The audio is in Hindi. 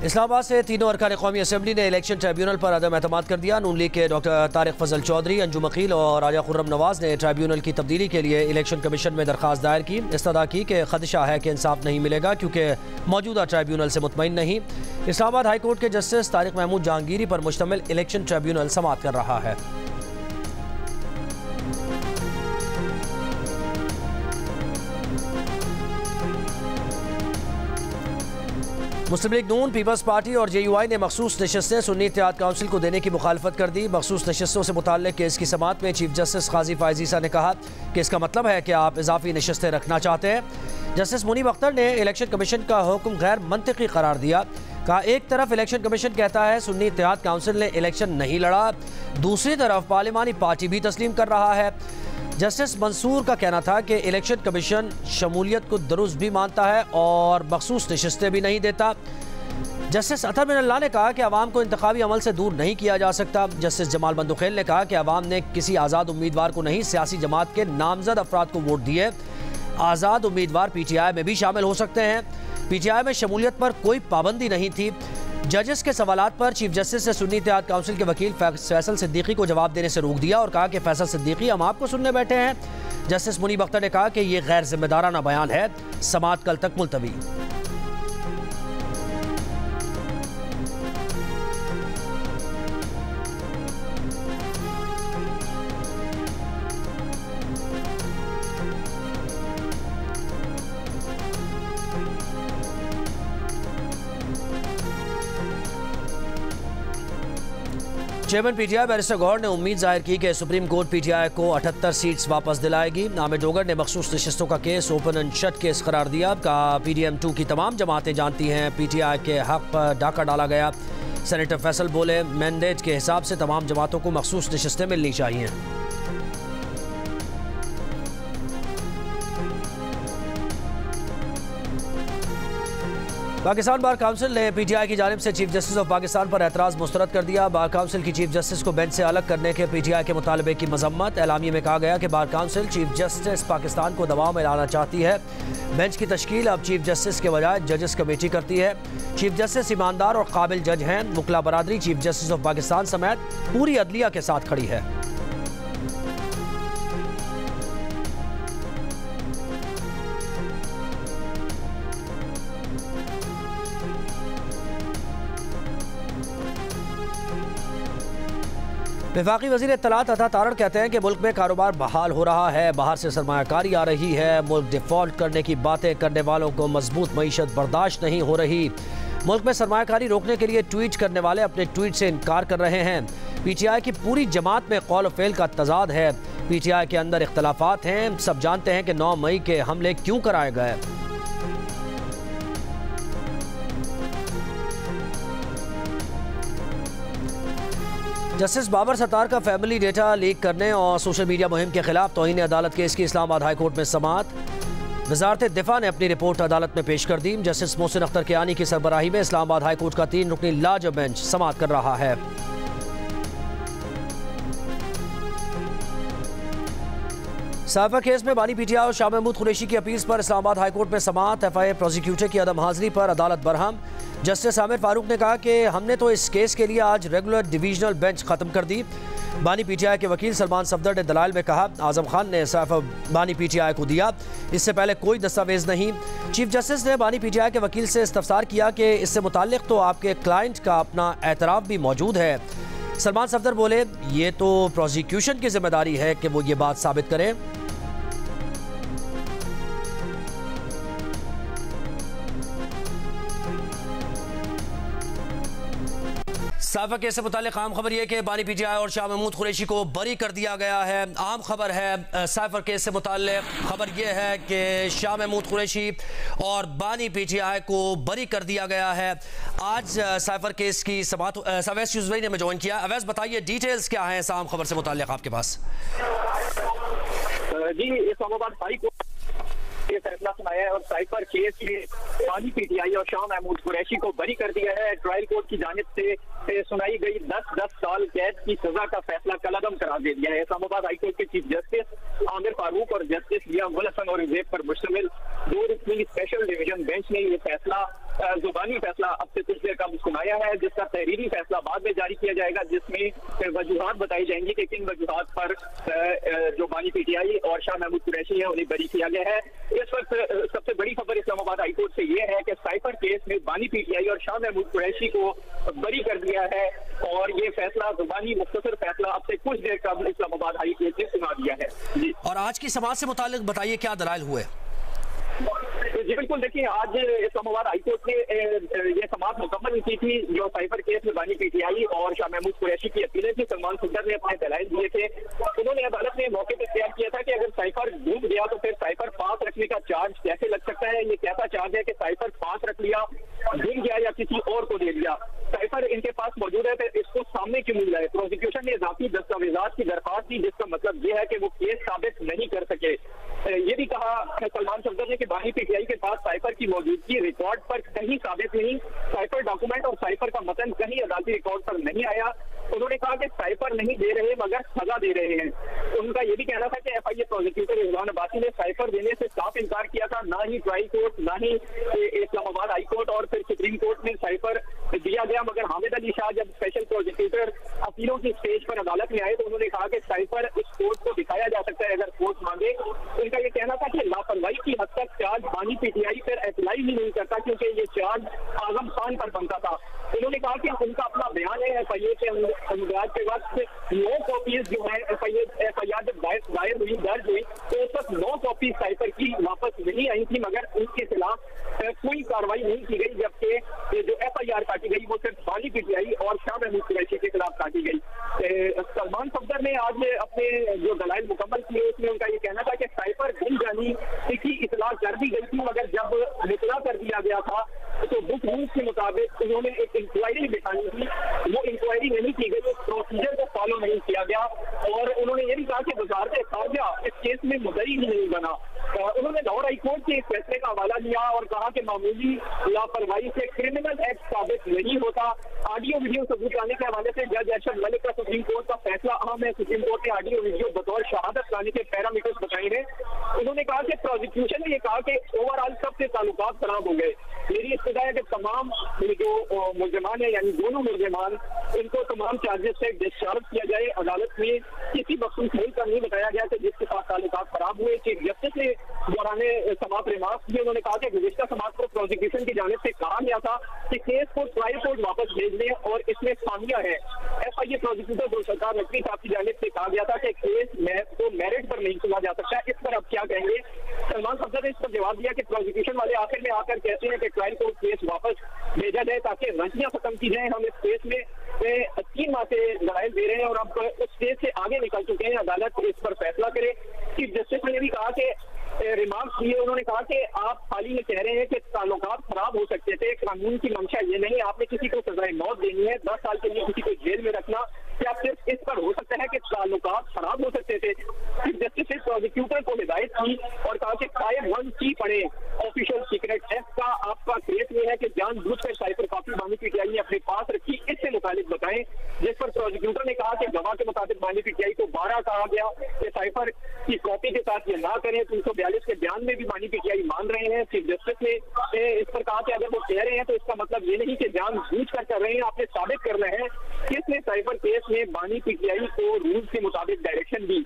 इस्लामाबाद से तीनों अरकान कौमी असम्बली ने इलेक्शन ट्रिब्यूनल पर अदम एतमाद कर दिया। नून लीग के डॉक्टर तारिक फजल चौधरी, अंजुम अकील और राजा खुर्रम नवाज ने ट्रिब्यूनल की तब्दीली के लिए इलेक्शन कमीशन में दरख्वास्त दायर की। इस्तदा की कि खदशा है कि इंसाफ नहीं मिलेगा क्योंकि मौजूदा ट्रिब्यूनल से मुतमईन नहीं। इस्लामाबाद हाई कोर्ट के जस्टिस तारिक महमूद जहांगीरी पर मुश्तमिल इलेक्शन ट्रिब्यूनल समाअत कर रहा है। मुस्लिम लीग नून, पीपल्स पार्टी और JUI ने मखसूस नशस्तें सुन्नी इत्तेहाद काउंसिल को देने की मुखालफत कर दी। मखसूस नशस्तों से मुताल्लिक केस की समाअत में चीफ जस्टिस काजी फायजीसा ने कहा कि इसका मतलब है कि आप इजाफी नशस्तें रखना चाहते हैं। जस्टिस मुनीब अख्तर ने इलेक्शन कमीशन का हुक्म गैर मंतिकी करार दिया। कहा, एक तरफ इलेक्शन कमीशन कहता है सुन्नी इत्तेहाद काउंसिल ने इलेक्शन नहीं लड़ा, दूसरी तरफ पार्लिमानी पार्टी भी तस्लीम कर रहा है। जस्टिस मंसूर का कहना था कि इलेक्शन कमीशन शमूलियत को दुरुस्त भी मानता है और मखसूस नशस्तें भी नहीं देता। जस्टिस अतर मिनल्लाह ने कहा कि अवाम को इंतखाबी अमल से दूर नहीं किया जा सकता। जस्टिस जमाल बंदुखेल ने कहा कि अवाम ने किसी आज़ाद उम्मीदवार को नहीं, सियासी जमात के नामजद अफराद को वोट दिए। आज़ाद उम्मीदवार PTI में भी शामिल हो सकते हैं। PTI में शमूलियत पर कोई पाबंदी नहीं थी। जजेस के सवालात पर चीफ जस्टिस ने सुन्नी इत्तेहाद काउंसिल के वकील फैसल सिद्दीकी को जवाब देने से रोक दिया और कहा कि फैसल सिद्दीकी, हम आपको सुनने बैठे हैं। जस्टिस मुनीब अख्तर ने कहा कि यह गैर जिम्मेदाराना बयान है। समाअत कल तक मुलतवी। चेयरमैन PTI बैरिस्टर गौर ने उम्मीद जाहिर की कि सुप्रीम कोर्ट PTI को 78 सीट्स वापस दिलाएगी। आमिर डोगर ने मखसूस नशस्तों का case open and shut case करार दिया। कहा, PDM2 की तमाम जमातें जानती हैं PTI के हक पर डाका डाला गया। सेनेटर फैसल बोले, मैंडेट के हिसाब से तमाम जमातों को मखसूस नशस्तें मिलनी चाहिए। पाकिस्तान बार काउंसिल ने PTI की जानिब से चीफ जस्टिस ऑफ पाकिस्तान पर एतराज़ मुस्तरद कर दिया। बार काउंसिल की चीफ जस्टिस को बेंच से अलग करने के PTI के मुतालबे की मजम्मत। एलामिया में कहा गया कि bar council chief justice Pakistan को दबाव में लाना चाहती है। बेंच की तश्कील अब चीफ जस्टिस के बजाय जजेस कमेटी करती है। चीफ जस्टिस ईमानदार और काबिल जज हैं। मुकला बरादरी चीफ जस्टिस ऑफ पाकिस्तान समेत पूरी अदलिया के साथ खड़ी है। वफाकी वज़ीर इत्तलात अता तारड़ कहते हैं कि मुल्क में कारोबार बहाल हो रहा है, बाहर से सरमायाकारी आ रही है, मुल्क डिफ़ॉल्ट करने की बातें करने वालों को मजबूत मईशत बर्दाश्त नहीं हो रही। मुल्क में सरमायाकारी रोकने के लिए ट्वीट करने वाले अपने ट्वीट से इनकार कर रहे हैं। PTI की पूरी जमात में कौल फेल का तजाद है। PTI के अंदर इख्तलाफात हैं। सब जानते हैं कि 9 मई के हमले क्यों कराए गए। जस्टिस बाबर सत्तार का फैमिली डेटा लीक करने और सोशल मीडिया मुहिम के खिलाफ तौहीन अदालत केस की इस्लामाबाद हाई कोर्ट में समाअत। वजारत दिफा ने अपनी रिपोर्ट अदालत में पेश कर दी। जस्टिस मोहसिन अख्तर कियानी की सरबराही में इस्लामाबाद हाई कोर्ट का 3 रुकनी लार्ज बेंच समाअत कर रहा है। साइफर केस में बानी PTI और शाह महमूद कुरैशी की अपील पर इस्लामाबाद हाई कोर्ट में समाअत। FIA प्रोसिक्यूटर की अदम हाजिरी पर अदालत बरहम। जस्टिस आमिर फारूक ने कहा कि हमने तो इस केस के लिए आज रेगुलर डिवीजनल बेंच खत्म कर दी। बानी PTI के वकील सलमान सफदर ने दलाइल में कहा, आजम खान ने साइफर बानी PTI को दिया, इससे पहले कोई दस्तावेज नहीं। चीफ जस्टिस ने बानी PTI के वकील से इस्तफसार किया कि इससे मुताल्लिक तो आपके क्लाइंट का अपना एतराफ़ भी मौजूद है। सलमान सफदर बोले, ये तो प्रोसिक्यूशन की जिम्मेदारी है कि वो ये बात साबित करें। साइफर केस से मुताल्लिक आम खबर यह कि बानी PTI और शाह महमूद कुरैशी को बरी कर दिया गया है। आम खबर है साइफर केस से मुताल्लिक खबर यह है कि शाह महमूद कुरैशी और बानी PTI को बरी कर दिया गया है। आज साइफर केस की समाअत अवैस यूसुफजई ने हमें ज्वाइन किया। अवैस, बताइए डिटेल्स क्या हैं इस आम खबर से मुताल्लिक आपके पास? जी, इस्लामाबाद हाई कोर्ट ये फैसला सुनाया है और साइफर केस में बानी PTI और शाह महमूद कुरैशी को बरी कर दिया है। ट्रायल कोर्ट की जानिब से सुनाई गई 10 साल कैद की सजा का फैसला कलअदम करार दे दिया है। इस्लामाबाद हाई कोर्ट के चीफ जस्टिस आमिर फारूक और जस्टिस लिया गुल हसन और पर मुश्तमिल 2 रुकनी स्पेशल डिवीजन बेंच ने ये फैसला जुबानी फैसला अब से कुछ देर कम सुनाया है, जिसका तहरीरी फैसला बाद में जारी किया जाएगा, जिसमें वजूहात बताई जाएंगी कि किन वजूहात पर जो बानी पीटीआई और शाह महमूद कुरैशी है उन्हें बरी किया गया है। इस वक्त सबसे बड़ी खबर इस्लामाबाद हाईकोर्ट से यह है कि साइफर केस में बानी पीटीआई और शाह महमूद कुरैशी को बरी कर दिया है और ये फैसला जुबानी मुख्तसर फैसला अब से कुछ देर कम इस्लामाबाद हाईकोर्ट ने सुना दिया है। जी, और आज की समाअत से मुताल्लिक बताइए क्या दलाइल हुए? जी बिल्कुल, देखिए आज इस्लामाबाद हाईकोर्ट ने ये समाअत मुकम्मल की थी जो साइफर केस में बानी पीटीआई और शाह महमूद कुरैशी की अपीलें थी। सलमान सफदर ने अपने दलाइल दिए थे। उन्होंने अदालत ने मौके पर तैयार किया था कि अगर साइफर डूब गया तो फिर साइफर पास रखने का चार्ज कैसे लग सकता है। ये कैसा चार्ज है कि साइफर पास रख लिया, डूब गया या किसी और को दे दिया। साइफर इनके पास मौजूद है तो इसको सामने क्यों मिल रहा है? प्रोसिक्यूशन ने इजाफी दस्तावेजात की दरख्वास्त दी, जिसका मतलब ये है कि वो केस साबित नहीं कर सके। ये भी कहा सलमान सफदर ने कि बानी पीटीआई के पास साइफर की मौजूदगी रिकॉर्ड पर कहीं साबित नहीं, साइफर डॉक्यूमेंट और साइफर का मतन कहीं अदालती रिकॉर्ड पर नहीं आया। उन्होंने कहा कि साइफर नहीं दे रहे मगर सजा दे रहे हैं। उनका ये भी कहना था कि एफआईए प्रोसिक्यूटर रिजवान अब्बासी ने साइफर देने से साफ इनकार किया था। ना ही ट्रायल कोर्ट, ना ही इस्लामाबाद हाई कोर्ट और फिर सुप्रीम कोर्ट में साइफर दिया गया। मगर हामिद अली शाह जब स्पेशल प्रोसिक्यूटर अपीलों की स्टेज पर अदालत में आए तो उन्होंने कहा कि साइफर इस कोर्ट को दिखाया जा सकता है अगर कोर्ट मांगे। उनका ये कहना था कि लापरवाही की हद तक चार्ज बानी पीटीआई पर अप्लाई ही नहीं करता क्योंकि ये चार्ज आजम खान पर बनता था। उन्होंने कहा कि उनका अपना बयान है एफआईए के अंदाज के वक्त 9 कॉपीज जो है एफआईआर जब दायर हुई, दर्ज हुई तो उस वक्त 9 कॉपीज साइफर की वापस नहीं आई थी मगर उनके खिलाफ कोई कार्रवाई नहीं की गई, जबकि जो एफआईआर काटी गई वो सिर्फ बानी पीटीआई और शाह महमूद कुरैशी के खिलाफ काटी गई। सलमान सफदर ने आज अपने जो दलाइल मुकम्मल किए उसमें उनका ये कहना था कि साइफर गुम जानी की इतला कर दी गई थी मगर जब नितला कर दिया गया था तो बुक रूल्स के मुताबिक उन्होंने एक इंक्वायरी बिठानी थी, वो इंक्वायरी नहीं की गई, उस प्रोसीजर को फॉलो नहीं किया गया। और उन्होंने ये भी कहा कि वजारत खारजा इस केस में मुद्दई ही नहीं बना। उन्होंने लाहौर हाई कोर्ट के फैसले का हवाला दिया और कहा कि मामूली लापरवाही से क्रिमिनल एक्ट साबित नहीं होता। ऑडियो वीडियो सबूत लाने के हवाले से जज अरशद मलिक का सुप्रीम कोर्ट का फैसला अहम है। सुप्रीम कोर्ट ने ऑडियो वीडियो बतौर शहादत लाने के पैरामीटर्स बताए हैं। उन्होंने कहा कि प्रोसिक्यूशन ने यह कहा कि ओवरऑल सबसे ताल्लुकात खराब हो गए। मेरी इस्तदा है कि तमाम जो मुलजमान है यानी दोनों मुलजमान इनको तमाम चार्जेस से डिस्चार्ज किया जाए। अदालत में किसी मखसूस मुल्क का नहीं बताया गया कि जिसके साथ ताल्लुकात खराब हुए। चीफ जस्टिस ने दौरान समाअत रिमार्क दिए। उन्होंने कहा कि गुज़िश्ता समाअत को प्रोसिक्यूशन की जानिब से कहा गया था कि केस को ट्रायल कोर्ट वापस भेज दें और इसमें खामियां है। एफआईए प्रोसिक्यूटर गुलशकार नकवी साहब की जानिब से कहा गया था कि केस को मेरिट पर नहीं सुना जा सकता। इस पर अब क्या कहेंगे? सलमान सफदर ने इस पर जवाब दिया कि प्रोसिक्यूशन वाले आखिर में आकर कहते हैं कि ट्रायल कोर्ट केस वापस भेजा जाए ताकि रंजियां खत्म की जाए। हम इस केस में 3 माह से लड़ाई दे रहे हैं और अब उस केस से आगे निकल चुके हैं। अदालत इस पर फैसला करे। चीफ जस्टिस ने भी कहा कि रिमार्क दिए। उन्होंने कहा कि आप हाल ही में कह रहे हैं कि ताल्लुकात खराब हो सकते थे, कानून की मंशा ये नहीं, आपने किसी को सजाए मौत देनी है, 10 साल के लिए किसी को जेल में रखना, क्या सिर्फ इस पर हो सकता है कि ताल्लुकात खराब हो सकते थे? चीफ जस्टिस ने प्रोसिक्यूटर को हिदायत की और कहा कि कायम 1 की पढ़े ऑफिशियल सीक्रेट एक्ट का आपका केस ये है कि जानबूझकर साइफर कॉपी बानी पीटीआई ने अपने पास रखी, इससे मुतालिक बताएं। जिस पर प्रोसिक्यूटर ने कहा कि गवाह के मुताबिक बानी पीटीआई को 12 कहा गया कि साइफर की कॉपी के साथ ये ना करें। 342 के बयान में भी बानी पीटीआई मान रहे हैं। चीफ जस्टिस ने इस पर कहा कि अगर वो कह रहे हैं तो इसका मतलब ये नहीं कि जानबूझकर कर रहे हैं, आपने साबित करना है। किसने साइफर केस में बानी पीटीआई को रूल्स के मुताबिक डायरेक्शन दी।